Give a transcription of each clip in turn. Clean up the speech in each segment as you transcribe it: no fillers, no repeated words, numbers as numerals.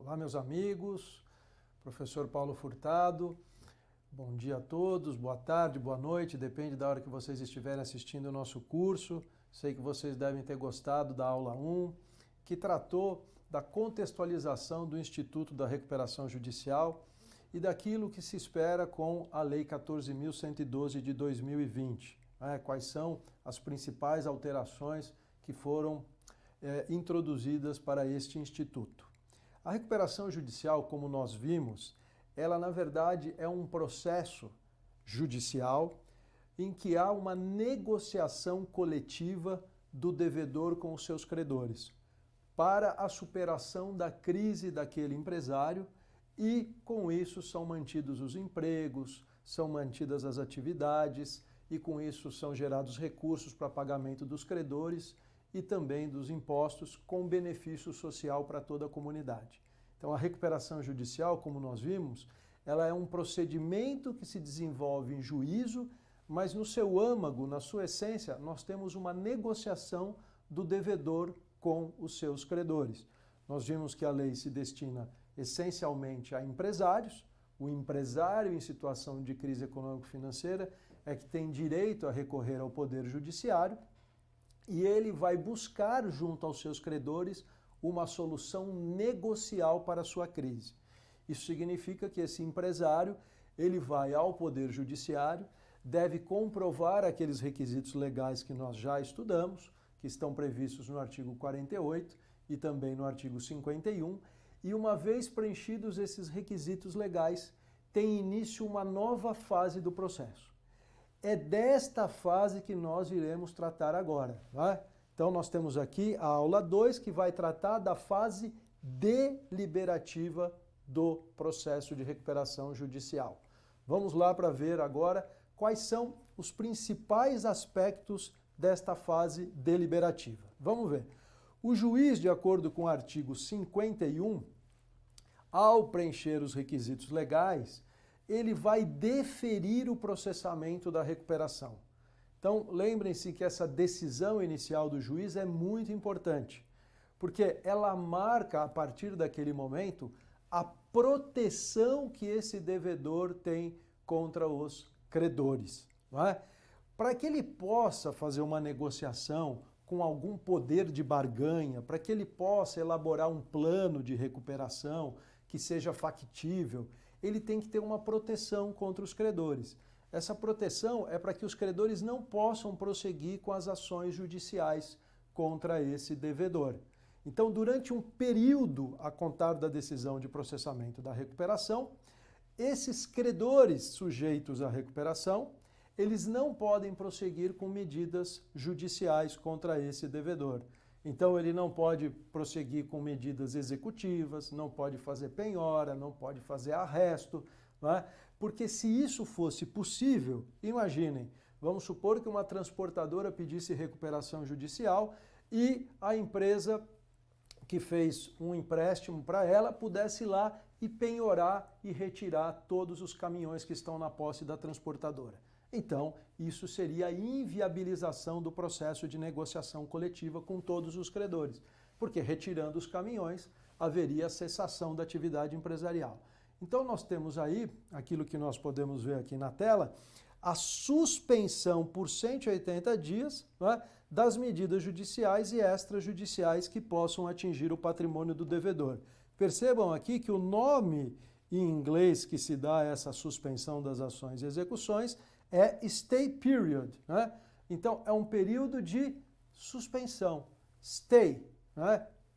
Olá, meus amigos, professor Paulo Furtado, bom dia a todos, boa tarde, boa noite, depende da hora que vocês estiverem assistindo o nosso curso. Sei que vocês devem ter gostado da aula 1, que tratou da contextualização do Instituto da Recuperação Judicial e daquilo que se espera com a Lei 14.112 de 2020. Quais são as principais alterações que foram introduzidas para este instituto. A recuperação judicial, como nós vimos, ela na verdade é um processo judicial em que há uma negociação coletiva do devedor com os seus credores para a superação da crise daquele empresário e, com isso, são mantidos os empregos, são mantidas as atividades e, com isso, são gerados recursos para pagamento dos credores e também dos impostos, com benefício social para toda a comunidade. Então, a recuperação judicial, como nós vimos, ela é um procedimento que se desenvolve em juízo, mas no seu âmago, na sua essência, nós temos uma negociação do devedor com os seus credores. Nós vimos que a lei se destina essencialmente a empresários. O empresário em situação de crise econômico-financeira é que tem direito a recorrer ao Poder Judiciário e ele vai buscar junto aos seus credores uma solução negocial para a sua crise. Isso significa que esse empresário ele vai ao Poder Judiciário, deve comprovar aqueles requisitos legais que nós já estudamos, que estão previstos no artigo 48 e também no artigo 51, e uma vez preenchidos esses requisitos legais, tem início uma nova fase do processo. É desta fase que nós iremos tratar agora. Então nós temos aqui a aula 2 que vai tratar da fase deliberativa do processo de recuperação judicial. Vamos lá para ver agora quais são os principais aspectos desta fase deliberativa. Vamos ver. O juiz, de acordo com o artigo 51, ao preencher os requisitos legais, ele vai deferir o processamento da recuperação. Então, lembrem-se que essa decisão inicial do juiz é muito importante, porque ela marca, a partir daquele momento, a proteção que esse devedor tem contra os credores. Para que ele possa fazer uma negociação com algum poder de barganha, para que ele possa elaborar um plano de recuperação que seja factível, ele tem que ter uma proteção contra os credores. Essa proteção é para que os credores não possam prosseguir com as ações judiciais contra esse devedor. Então, durante um período a contar da decisão de processamento da recuperação, esses credores sujeitos à recuperação, eles não podem prosseguir com medidas judiciais contra esse devedor. Então, ele não pode prosseguir com medidas executivas, não pode fazer penhora, não pode fazer arresto, porque se isso fosse possível, imaginem, vamos supor que uma transportadora pedisse recuperação judicial e a empresa que fez um empréstimo para ela pudesse ir lá e penhorar e retirar todos os caminhões que estão na posse da transportadora. Então, isso seria a inviabilização do processo de negociação coletiva com todos os credores, porque retirando os caminhões, haveria a cessação da atividade empresarial. Então, nós temos aí, aquilo que nós podemos ver aqui na tela, a suspensão por 180 dias das medidas judiciais e extrajudiciais que possam atingir o patrimônio do devedor. Percebam aqui que o nome em inglês que se dá a essa suspensão das ações e execuções é stay period. Então, é um período de suspensão. Stay,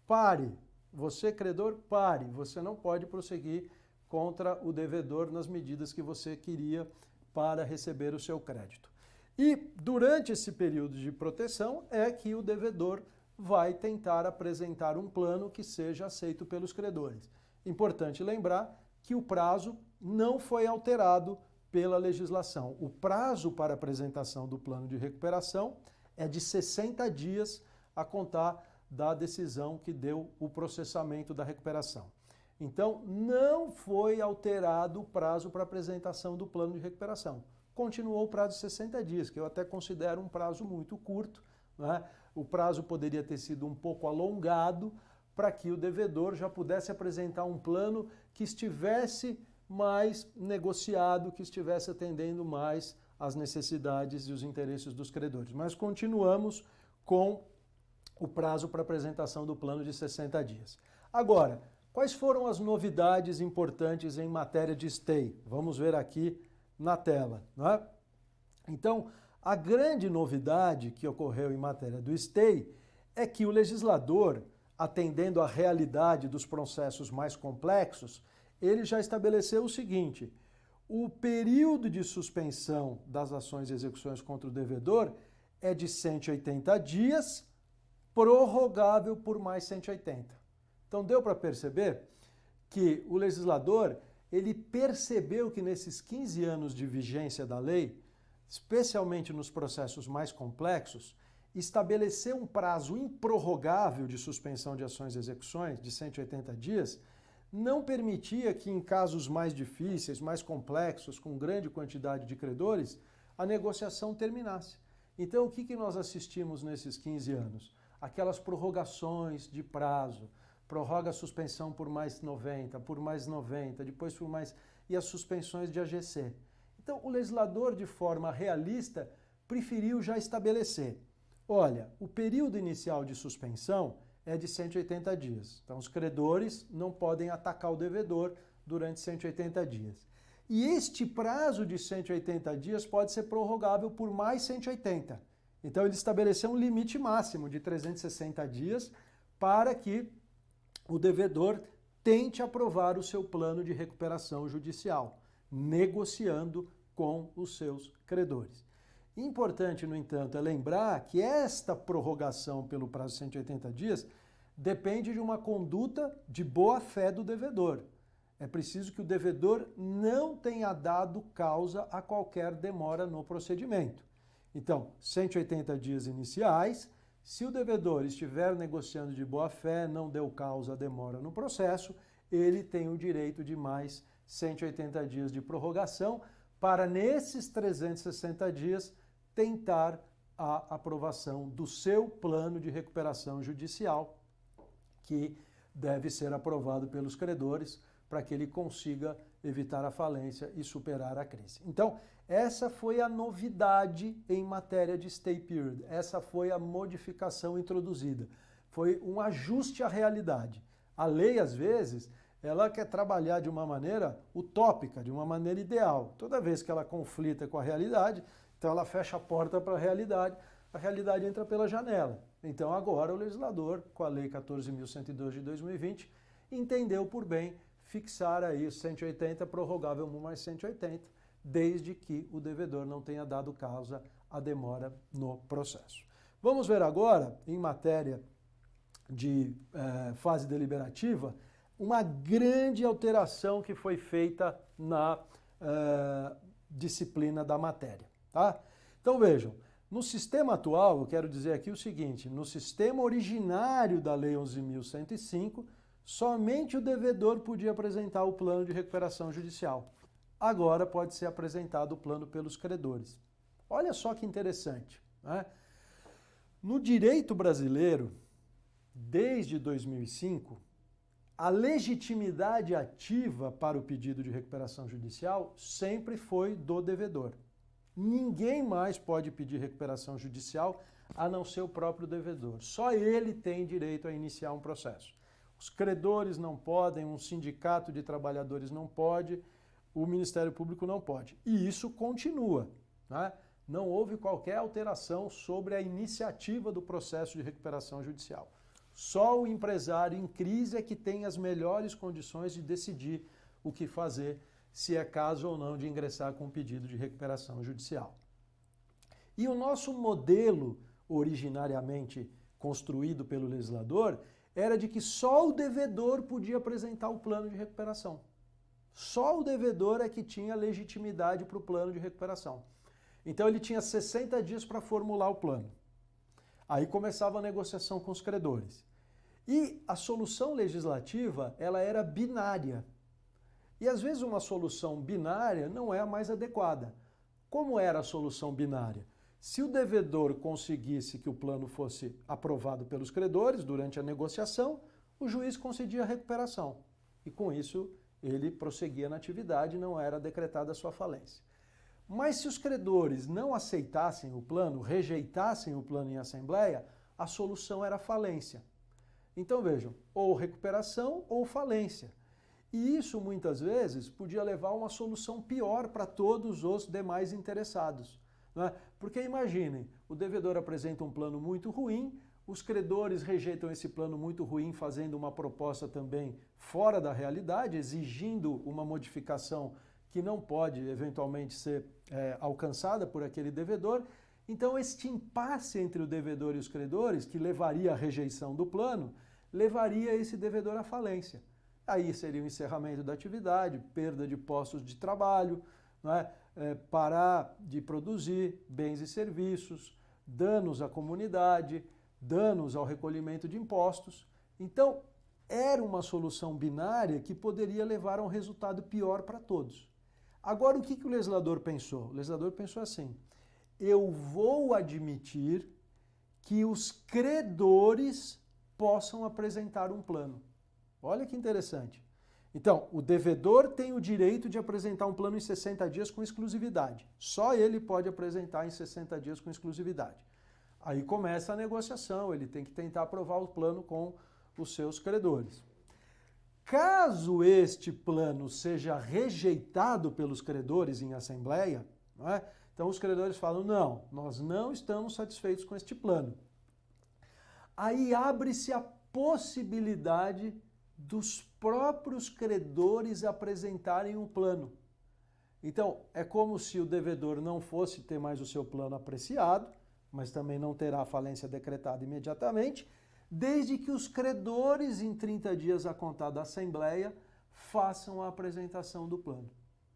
pare. Você, credor, pare. Você não pode prosseguir contra o devedor nas medidas que você queria para receber o seu crédito. E durante esse período de proteção é que o devedor vai tentar apresentar um plano que seja aceito pelos credores. Importante lembrar que o prazo não foi alterado pela legislação. O prazo para apresentação do plano de recuperação é de 60 dias a contar da decisão que deu o processamento da recuperação. Então, não foi alterado o prazo para apresentação do plano de recuperação. Continuou o prazo de 60 dias, que eu até considero um prazo muito curto. O prazo poderia ter sido um pouco alongado para que o devedor já pudesse apresentar um plano que estivesse mais negociado, que estivesse atendendo mais às necessidades e os interesses dos credores. Mas continuamos com o prazo para apresentação do plano de 60 dias. Agora, quais foram as novidades importantes em matéria de stay? Vamos ver aqui na tela, não é? Então, a grande novidade que ocorreu em matéria do stay é que o legislador, atendendo à realidade dos processos mais complexos, ele já estabeleceu o seguinte: o período de suspensão das ações e execuções contra o devedor é de 180 dias, prorrogável por mais 180. Então deu para perceber que o legislador, ele percebeu que nesses 15 anos de vigência da lei, especialmente nos processos mais complexos, estabelecer um prazo improrrogável de suspensão de ações e execuções de 180 dias não permitia que em casos mais difíceis, mais complexos, com grande quantidade de credores, a negociação terminasse. Então o que nós assistimos nesses 15 anos? Aquelas prorrogações de prazo, prorroga a suspensão por mais 90, depois por mais... e as suspensões de AGC. Então o legislador, de forma realista, preferiu já estabelecer: olha, o período inicial de suspensão é de 180 dias. Então os credores não podem atacar o devedor durante 180 dias. E este prazo de 180 dias pode ser prorrogável por mais 180. Então ele estabeleceu um limite máximo de 360 dias para que o devedor tente aprovar o seu plano de recuperação judicial, negociando com os seus credores. Importante, no entanto, é lembrar que esta prorrogação pelo prazo de 180 dias depende de uma conduta de boa-fé do devedor. É preciso que o devedor não tenha dado causa a qualquer demora no procedimento. Então, 180 dias iniciais. Se o devedor estiver negociando de boa-fé, não deu causa a demora no processo, ele tem o direito de mais 180 dias de prorrogação para, nesses 360 dias, tentar a aprovação do seu plano de recuperação judicial, que deve ser aprovado pelos credores para que ele consiga evitar a falência e superar a crise. Então, essa foi a novidade em matéria de stay period. Essa foi a modificação introduzida. Foi um ajuste à realidade. A lei, às vezes, ela quer trabalhar de uma maneira utópica, de uma maneira ideal. Toda vez que ela conflita com a realidade, então ela fecha a porta para a realidade entra pela janela. Então agora o legislador, com a Lei 14.102 de 2020, entendeu por bem fixar aí 180, prorrogável mais 180, desde que o devedor não tenha dado causa à demora no processo. Vamos ver agora, em matéria de fase deliberativa, uma grande alteração que foi feita na disciplina da matéria. Tá? Então vejam, no sistema atual, eu quero dizer aqui o seguinte: no sistema originário da Lei 11.105, somente o devedor podia apresentar o plano de recuperação judicial. Agora pode ser apresentado o plano pelos credores. Olha só que interessante, né? No direito brasileiro, desde 2005, a legitimidade ativa para o pedido de recuperação judicial sempre foi do devedor. Ninguém mais pode pedir recuperação judicial a não ser o próprio devedor. Só ele tem direito a iniciar um processo. Os credores não podem, um sindicato de trabalhadores não pode, o Ministério Público não pode. E isso continua, né? Não houve qualquer alteração sobre a iniciativa do processo de recuperação judicial. Só o empresário em crise é que tem as melhores condições de decidir o que fazer, se é caso ou não de ingressar com um pedido de recuperação judicial. E o nosso modelo, originariamente construído pelo legislador, era de que só o devedor podia apresentar o plano de recuperação. Só o devedor é que tinha legitimidade para o plano de recuperação. Então ele tinha 60 dias para formular o plano. Aí começava a negociação com os credores. E a solução legislativa, ela era binária. E às vezes uma solução binária não é a mais adequada. Como era a solução binária? Se o devedor conseguisse que o plano fosse aprovado pelos credores durante a negociação, o juiz concedia a recuperação. E com isso ele prosseguia na atividade, não era decretada a sua falência. Mas se os credores não aceitassem o plano, rejeitassem o plano em assembleia, a solução era falência. Então vejam, ou recuperação ou falência. E isso muitas vezes podia levar a uma solução pior para todos os demais interessados. Não é? Porque imaginem, o devedor apresenta um plano muito ruim, os credores rejeitam esse plano muito ruim, fazendo uma proposta também fora da realidade, exigindo uma modificação que não pode eventualmente ser alcançada por aquele devedor. Então, este impasse entre o devedor e os credores, que levaria à rejeição do plano, levaria esse devedor à falência. Aí seria o encerramento da atividade, perda de postos de trabalho, não é? Parar de produzir bens e serviços, danos à comunidade, danos ao recolhimento de impostos. Então, era uma solução binária que poderia levar a um resultado pior para todos. Agora, o que o legislador pensou? O legislador pensou assim: eu vou admitir que os credores possam apresentar um plano. Olha que interessante. Então, o devedor tem o direito de apresentar um plano em 60 dias com exclusividade. Só ele pode apresentar em 60 dias com exclusividade. Aí começa a negociação, ele tem que tentar aprovar o plano com os seus credores. Caso este plano seja rejeitado pelos credores em assembleia, não é? Então os credores falam: não, nós não estamos satisfeitos com este plano. Aí abre-se a possibilidade dos próprios credores apresentarem um plano. Então, é como se o devedor não fosse ter mais o seu plano apreciado, mas também não terá a falência decretada imediatamente, desde que os credores, em 30 dias a contar da Assembleia, façam a apresentação do plano.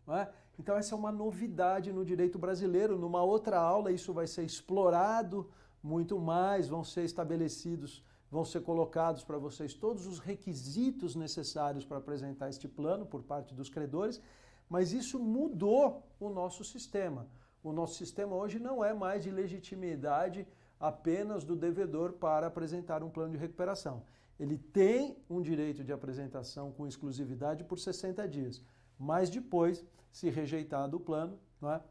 Não é? Então, essa é uma novidade no direito brasileiro. Numa outra aula, isso vai ser explorado muito mais, vão ser estabelecidos, vão ser colocados para vocês todos os requisitos necessários para apresentar este plano por parte dos credores, mas isso mudou o nosso sistema. O nosso sistema hoje não é mais de legitimidade apenas do devedor para apresentar um plano de recuperação. Ele tem um direito de apresentação com exclusividade por 60 dias, mas depois, se rejeitado o plano, não é,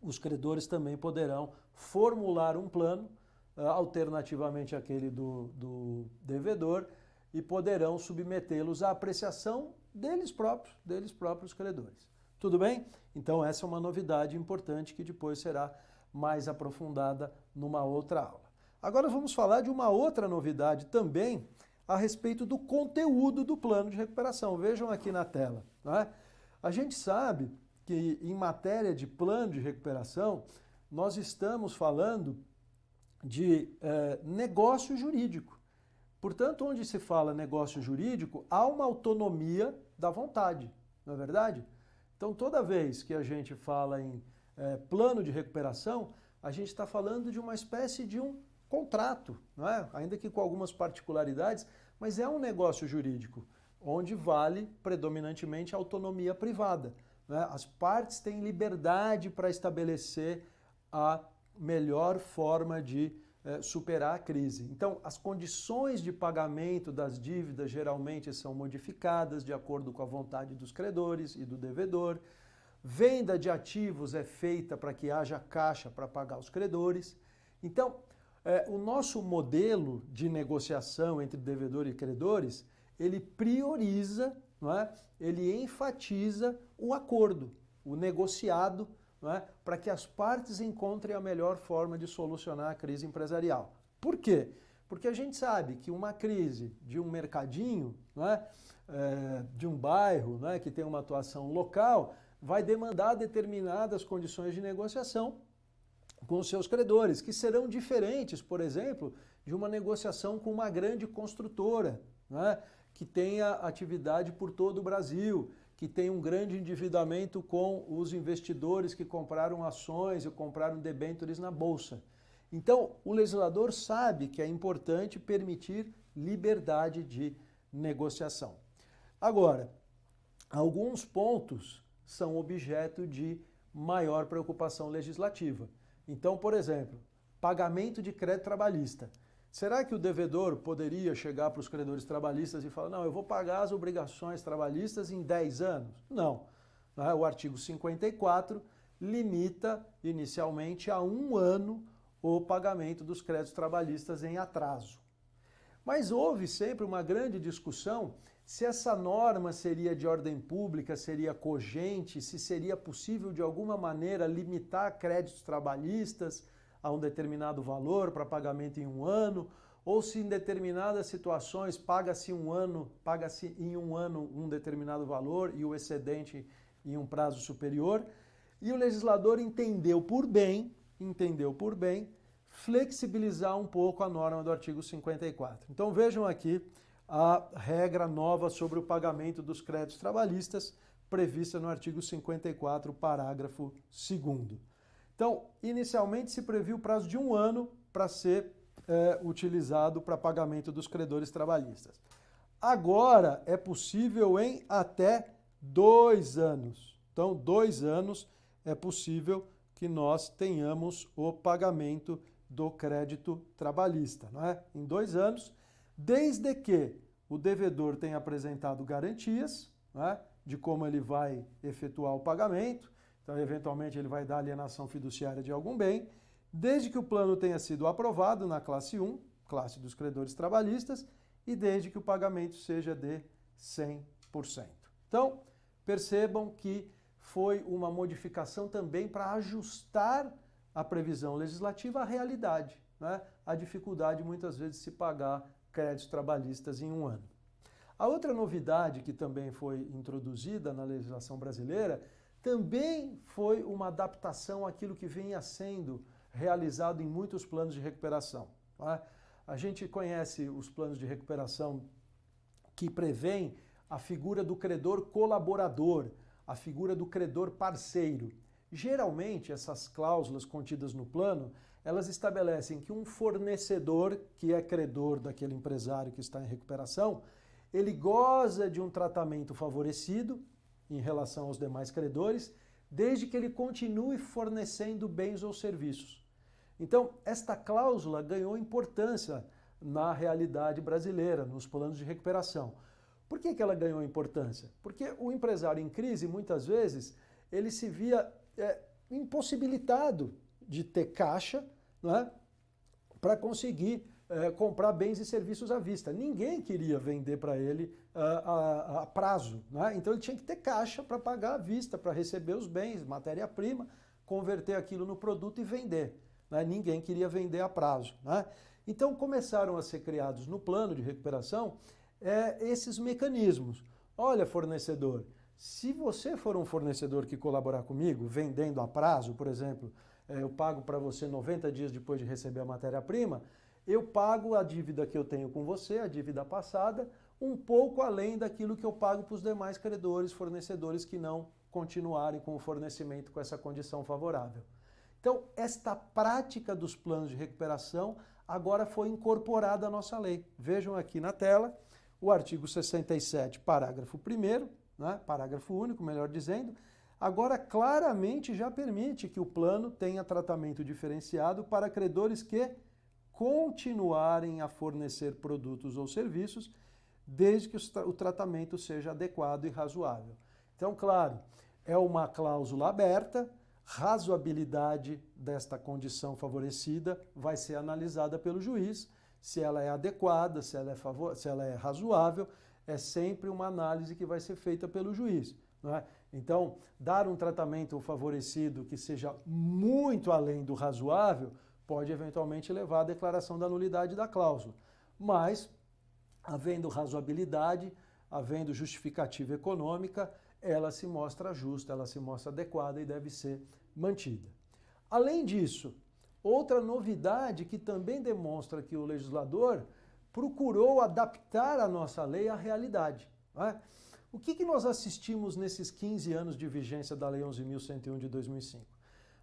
os credores também poderão formular um plano, alternativamente àquele do devedor, e poderão submetê-los à apreciação deles próprios credores. Tudo bem? Então essa é uma novidade importante que depois será mais aprofundada numa outra aula. Agora vamos falar de uma outra novidade também a respeito do conteúdo do plano de recuperação. Vejam aqui na tela. Não é? A gente sabe que em matéria de plano de recuperação, nós estamos falando de negócio jurídico. Portanto, onde se fala negócio jurídico, há uma autonomia da vontade, não é verdade? Então, toda vez que a gente fala em plano de recuperação, a gente está falando de uma espécie de um contrato, não é? Ainda que com algumas particularidades, mas é um negócio jurídico, onde vale predominantemente a autonomia privada. Não é? As partes têm liberdade para estabelecer a melhor forma de superar a crise. Então, as condições de pagamento das dívidas geralmente são modificadas de acordo com a vontade dos credores e do devedor. Venda de ativos é feita para que haja caixa para pagar os credores. Então, o nosso modelo de negociação entre devedor e credores, ele prioriza, não é? Ele enfatiza o acordo, o negociado, para que as partes encontrem a melhor forma de solucionar a crise empresarial. Por quê? Porque a gente sabe que uma crise de um mercadinho, de um bairro, que tem uma atuação local, vai demandar determinadas condições de negociação com os seus credores, que serão diferentes, por exemplo, de uma negociação com uma grande construtora, que tenha atividade por todo o Brasil, que tem um grande endividamento com os investidores que compraram ações e compraram debêntures na Bolsa. Então, o legislador sabe que é importante permitir liberdade de negociação. Agora, alguns pontos são objeto de maior preocupação legislativa. Então, por exemplo, pagamento de crédito trabalhista. Será que o devedor poderia chegar para os credores trabalhistas e falar, não, eu vou pagar as obrigações trabalhistas em 10 anos? Não. O artigo 54 limita inicialmente a 1 ano o pagamento dos créditos trabalhistas em atraso. Mas houve sempre uma grande discussão se essa norma seria de ordem pública, seria cogente, se seria possível de alguma maneira limitar créditos trabalhistas a um determinado valor para pagamento em 1 ano, ou se em determinadas situações paga-se em 1 ano um determinado valor e o excedente em um prazo superior. E o legislador entendeu por bem flexibilizar um pouco a norma do artigo 54. Então vejam aqui a regra nova sobre o pagamento dos créditos trabalhistas prevista no artigo 54, parágrafo 2º. Então, inicialmente se previu o prazo de 1 ano para ser utilizado para pagamento dos credores trabalhistas. Agora é possível em até 2 anos. Então, 2 anos é possível que nós tenhamos o pagamento do crédito trabalhista, não é? Em 2 anos, desde que o devedor tenha apresentado garantias, não é? De como ele vai efetuar o pagamento, então eventualmente ele vai dar alienação fiduciária de algum bem, desde que o plano tenha sido aprovado na classe 1, classe dos credores trabalhistas, e desde que o pagamento seja de 100%. Então, percebam que foi uma modificação também para ajustar a previsão legislativa à realidade, né? A dificuldade muitas vezes de se pagar créditos trabalhistas em 1 ano. A outra novidade que também foi introduzida na legislação brasileira também foi uma adaptação àquilo que vinha sendo realizado em muitos planos de recuperação, né? A gente conhece os planos de recuperação que prevêem a figura do credor colaborador, a figura do credor parceiro. Geralmente, essas cláusulas contidas no plano, elas estabelecem que um fornecedor, que é credor daquele empresário que está em recuperação, ele goza de um tratamento favorecido em relação aos demais credores, desde que ele continue fornecendo bens ou serviços. Então, esta cláusula ganhou importância na realidade brasileira, nos planos de recuperação. Por que ela ganhou importância? Porque o empresário em crise, muitas vezes, ele se via impossibilitado de ter caixa, né, para conseguir comprar bens e serviços à vista. Ninguém queria vender para ele a prazo, né? Então ele tinha que ter caixa para pagar à vista, para receber os bens, matéria-prima, converter aquilo no produto e vender, né? Ninguém queria vender a prazo, né? Então começaram a ser criados no plano de recuperação esses mecanismos. Olha, fornecedor, se você for um fornecedor que colaborar comigo, vendendo a prazo, por exemplo, eu pago para você 90 dias depois de receber a matéria-prima, eu pago a dívida que eu tenho com você, a dívida passada, um pouco além daquilo que eu pago para os demais credores, fornecedores que não continuarem com o fornecimento com essa condição favorável. Então, esta prática dos planos de recuperação agora foi incorporada à nossa lei. Vejam aqui na tela o artigo 67, parágrafo 1º, né, parágrafo único, melhor dizendo, agora claramente já permite que o plano tenha tratamento diferenciado para credores que continuarem a fornecer produtos ou serviços, desde que o tratamento seja adequado e razoável. Então, claro, é uma cláusula aberta, razoabilidade desta condição favorecida vai ser analisada pelo juiz, se ela é adequada, se ela é razoável, é sempre uma análise que vai ser feita pelo juiz, não é? Então, dar um tratamento favorecido que seja muito além do razoável pode eventualmente levar à declaração da nulidade da cláusula. Mas, havendo razoabilidade, havendo justificativa econômica, ela se mostra justa, ela se mostra adequada e deve ser mantida. Além disso, outra novidade que também demonstra que o legislador procurou adaptar a nossa lei à realidade, não é? O que nós assistimos nesses 15 anos de vigência da Lei 11.101 de 2005?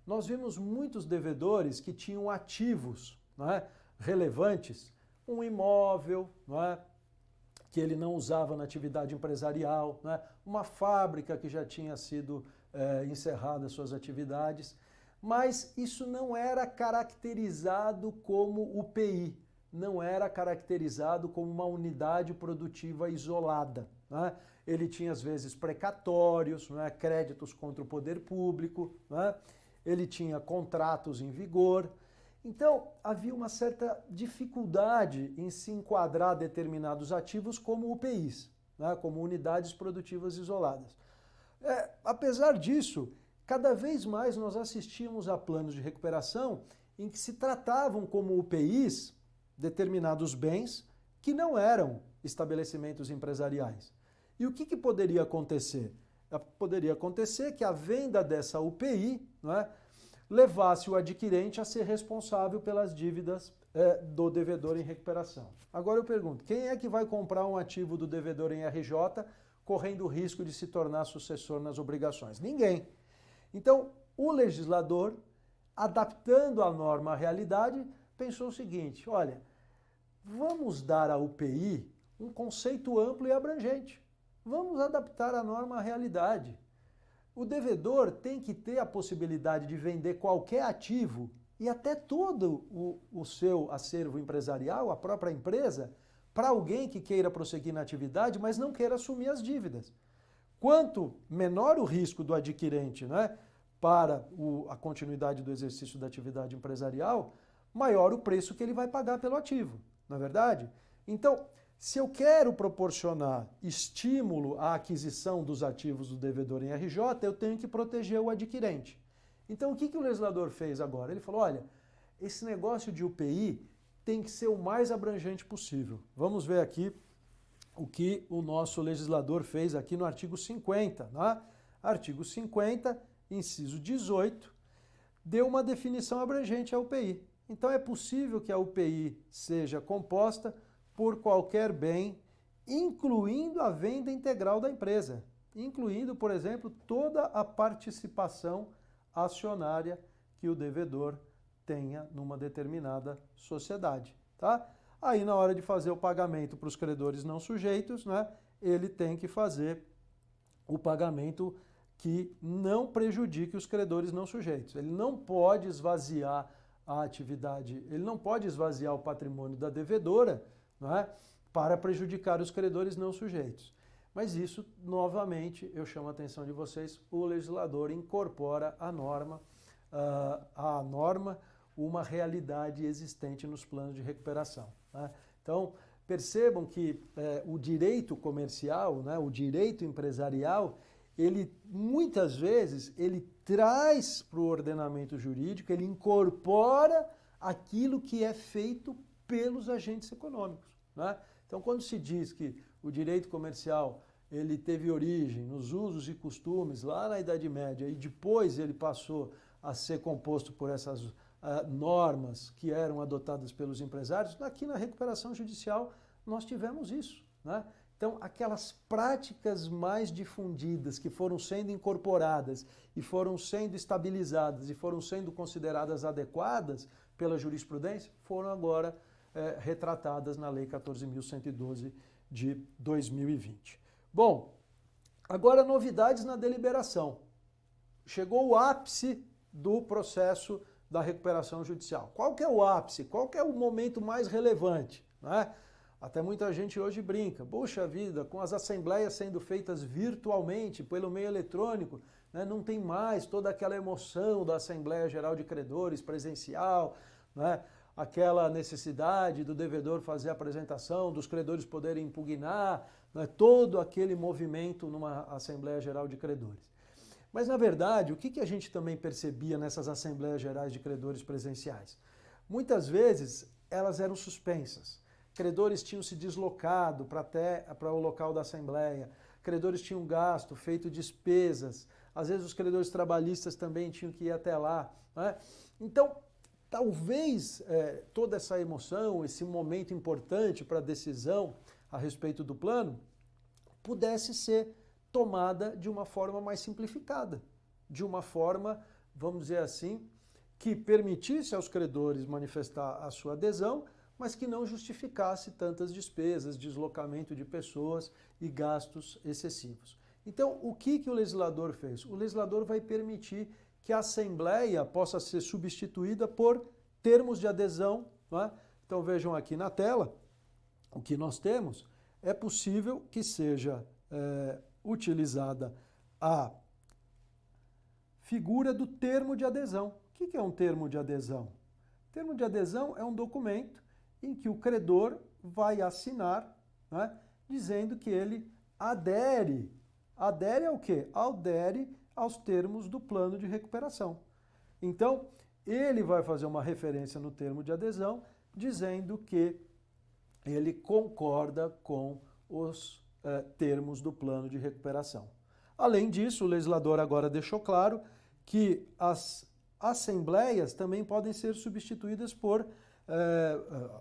Nós vimos muitos devedores que tinham ativos, não é, relevantes, um imóvel, não é, que ele não usava na atividade empresarial, não é, uma fábrica que já tinha sido encerrada suas atividades, mas isso não era caracterizado como UPI, não era caracterizado como uma unidade produtiva isolada, né? Ele tinha, às vezes, precatórios, né? Créditos contra o poder público, né? Ele tinha contratos em vigor. Então, havia uma certa dificuldade em se enquadrar determinados ativos como UPIs, né? Como unidades produtivas isoladas. Apesar disso, cada vez mais nós assistíamos a planos de recuperação em que se tratavam como UPIs determinados bens que não eram estabelecimentos empresariais. E o que poderia acontecer? Poderia acontecer que a venda dessa UPI, né, levasse o adquirente a ser responsável pelas dívidas do devedor em recuperação. Agora eu pergunto, quem é que vai comprar um ativo do devedor em RJ correndo o risco de se tornar sucessor nas obrigações? Ninguém. Então, o legislador, adaptando a norma à realidade, pensou o seguinte, olha, vamos dar à UPI um conceito amplo e abrangente. Vamos adaptar a norma à realidade. O devedor tem que ter a possibilidade de vender qualquer ativo e até todo o seu acervo empresarial, a própria empresa, para alguém que queira prosseguir na atividade, mas não queira assumir as dívidas. Quanto menor o risco do adquirente, né, para a continuidade do exercício da atividade empresarial, maior o preço que ele vai pagar pelo ativo, não é verdade? Então, se eu quero proporcionar estímulo à aquisição dos ativos do devedor em RJ, eu tenho que proteger o adquirente. Então, o que o legislador fez agora? Ele falou, olha, esse negócio de UPI tem que ser o mais abrangente possível. Vamos ver aqui o que o nosso legislador fez aqui no artigo 50. Né? Artigo 50, inciso 18, deu uma definição abrangente à UPI. Então, é possível que a UPI seja composta por qualquer bem, incluindo a venda integral da empresa, incluindo, por exemplo, toda a participação acionária que o devedor tenha numa determinada sociedade, tá? Aí, na hora de fazer o pagamento para os credores não sujeitos, né, ele tem que fazer o pagamento que não prejudique os credores não sujeitos. Ele não pode esvaziar a atividade, ele não pode esvaziar o patrimônio da devedora, não é, para prejudicar os credores não sujeitos. Mas isso, novamente, eu chamo a atenção de vocês, o legislador incorpora a norma uma realidade existente nos planos de recuperação. Né? Então, percebam que o direito comercial, né, o direito empresarial, ele muitas vezes ele traz para o ordenamento jurídico, ele incorpora aquilo que é feito pelos agentes econômicos. Né? Então, quando se diz que o direito comercial ele teve origem nos usos e costumes lá na Idade Média e depois ele passou a ser composto por essas normas que eram adotadas pelos empresários, aqui na recuperação judicial nós tivemos isso. Né? Então, aquelas práticas mais difundidas que foram sendo incorporadas e foram sendo estabilizadas e foram sendo consideradas adequadas pela jurisprudência, foram agora retratadas na Lei 14.112 de 2020. Bom, agora novidades na deliberação. Chegou o ápice do processo da recuperação judicial. Qual que é o ápice? Qual que é o momento mais relevante? Né? Até muita gente hoje brinca, poxa vida, com as assembleias sendo feitas virtualmente, pelo meio eletrônico, né, não tem mais toda aquela emoção da Assembleia Geral de Credores presencial, né, aquela necessidade do devedor fazer a apresentação, dos credores poderem impugnar, né, todo aquele movimento numa Assembleia Geral de Credores. Mas, na verdade, o que a gente também percebia nessas Assembleias Gerais de Credores presenciais? Muitas vezes elas eram suspensas. Credores tinham se deslocado para o local da Assembleia, credores tinham gasto, feito despesas, às vezes os credores trabalhistas também tinham que ir até lá. Né? Então, talvez toda essa emoção, esse momento importante para a decisão a respeito do plano, pudesse ser tomada de uma forma mais simplificada, de uma forma, vamos dizer assim, que permitisse aos credores manifestar a sua adesão, mas que não justificasse tantas despesas, deslocamento de pessoas e gastos excessivos. Então, o que o legislador fez? O legislador vai permitir que a Assembleia possa ser substituída por termos de adesão, não é? Então vejam aqui na tela o que nós temos. É possível que seja utilizada a figura do termo de adesão. O que é um termo de adesão? Termo de adesão é um documento em que o credor vai assinar, né, dizendo que ele adere. Adere ao quê? Adere aos termos do plano de recuperação. Então, ele vai fazer uma referência no termo de adesão, dizendo que ele concorda com os termos do plano de recuperação. Além disso, o legislador agora deixou claro que as assembleias também podem ser substituídas por,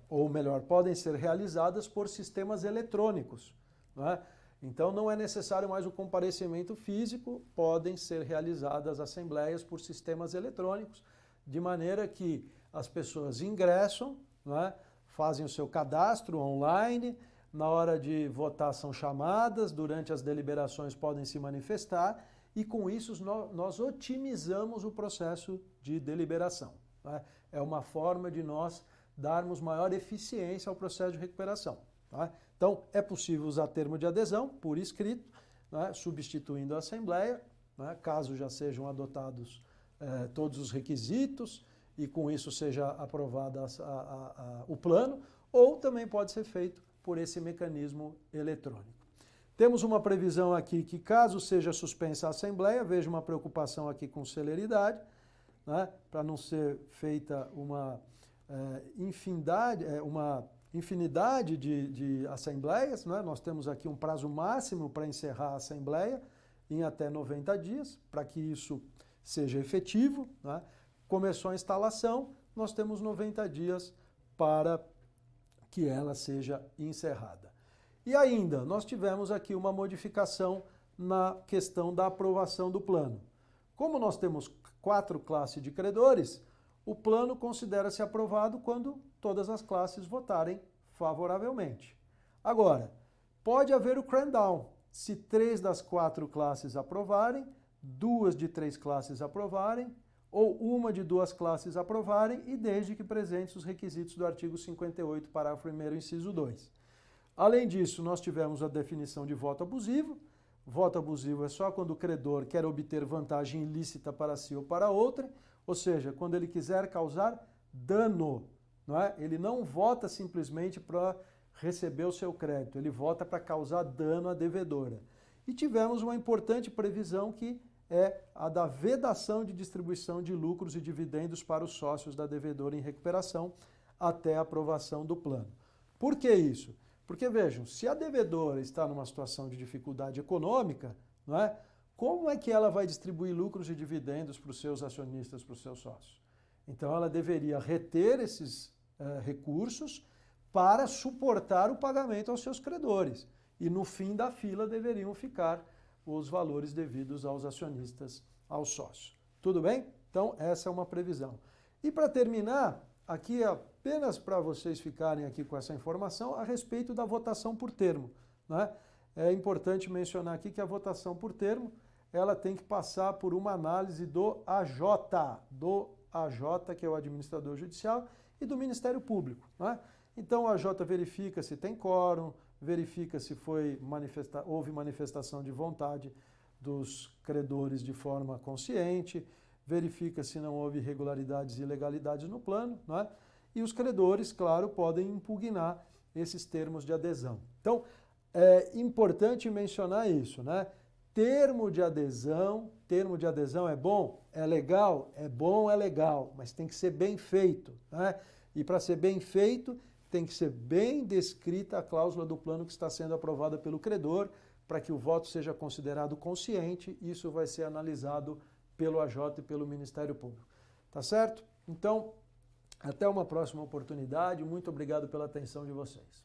ou melhor, podem ser realizadas por sistemas eletrônicos, não é? Então não é necessário mais o comparecimento físico, podem ser realizadas assembleias por sistemas eletrônicos, de maneira que as pessoas ingressam, não é? Fazem o seu cadastro online, na hora de votar são chamadas, durante as deliberações podem se manifestar, e com isso nós otimizamos o processo de deliberação, né? É uma forma de nós darmos maior eficiência ao processo de recuperação, tá? Então, é possível usar termo de adesão por escrito, né, substituindo a Assembleia, né, caso já sejam adotados todos os requisitos e com isso seja aprovado o plano, ou também pode ser feito por esse mecanismo eletrônico. Temos uma previsão aqui que, caso seja suspensa a Assembleia, veja uma preocupação aqui com celeridade, né, para não ser feita uma infinidade de assembleias, né? Nós temos aqui um prazo máximo para encerrar a Assembleia, em até 90 dias, para que isso seja efetivo, né? Começou a instalação, nós temos 90 dias para que ela seja encerrada. E ainda, nós tivemos aqui uma modificação na questão da aprovação do plano. Como nós temos 4 classes de credores, o plano considera-se aprovado quando todas as classes votarem favoravelmente. Agora, pode haver o cram-down. Se 3 das 4 classes aprovarem, 2 de 3 classes aprovarem, ou 1 de 2 classes aprovarem, e desde que presentes os requisitos do artigo 58, parágrafo 1º, inciso 2. Além disso, nós tivemos a definição de voto abusivo. Voto abusivo é só quando o credor quer obter vantagem ilícita para si ou para outrem, ou seja, quando ele quiser causar dano, não é? Ele não vota simplesmente para receber o seu crédito, ele vota para causar dano à devedora. E tivemos uma importante previsão que é a da vedação de distribuição de lucros e dividendos para os sócios da devedora em recuperação até a aprovação do plano. Por que isso? Porque, vejam, se a devedora está numa situação de dificuldade econômica, não é? Como é que ela vai distribuir lucros e dividendos para os seus acionistas, para os seus sócios? Então, ela deveria reter esses recursos para suportar o pagamento aos seus credores. E no fim da fila deveriam ficar os valores devidos aos acionistas, aos sócios. Tudo bem? Então, essa é uma previsão. E para terminar, aqui apenas para vocês ficarem aqui com essa informação a respeito da votação por termo, né? É importante mencionar aqui que a votação por termo ela tem que passar por uma análise do AJ, que é o administrador judicial, e do Ministério Público, né? Então, o AJ verifica se tem quórum, verifica se houve manifestação de vontade dos credores de forma consciente, verifica se não houve irregularidades e ilegalidades no plano, né? E os credores, claro, podem impugnar esses termos de adesão. Então, é importante mencionar isso, né? Termo de adesão é bom? É legal? É bom, é legal, mas tem que ser bem feito, né? E para ser bem feito, tem que ser bem descrita a cláusula do plano que está sendo aprovada pelo credor, para que o voto seja considerado consciente, isso vai ser analisado pelo AJ e pelo Ministério Público. Tá certo? Então, até uma próxima oportunidade. Muito obrigado pela atenção de vocês.